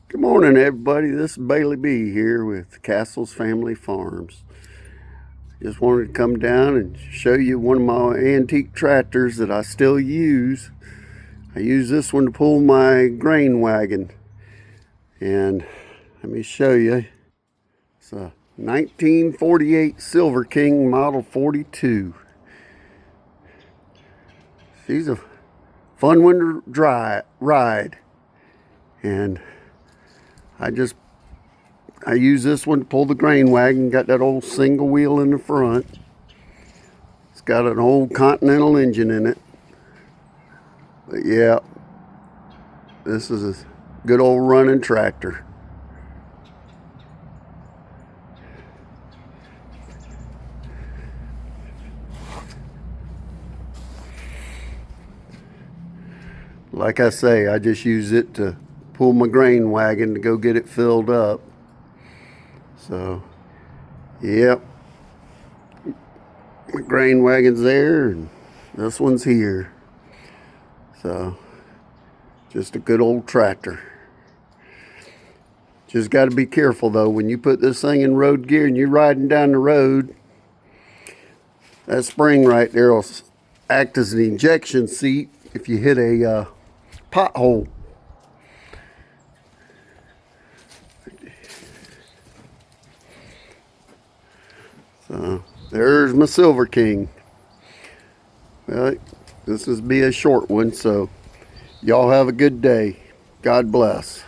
Good morning, everybody. This is Bailey B here with Castles Family Farms. Just wanted to come down and show you one of my antique tractors that I still use. I use this one to pull my grain wagon. And let me show you. It's a 1948 Silver King Model 42. She's a fun one to ride. And I use this one to pull the grain wagon. Got that old single wheel in the front. It's got an old Continental engine in it. But yeah, this is a good old running tractor. Like I say, I just use it to pull my grain wagon to go get it filled up. So, yep. My grain wagon's there and this one's here. So, just a good old tractor. Just got to be careful though, when you put this thing in road gear and you're riding down the road, that spring right there will act as an ejection seat if you hit a pothole. So there's my Silver King. Well, this is be a short one, so y'all have a good day. God bless.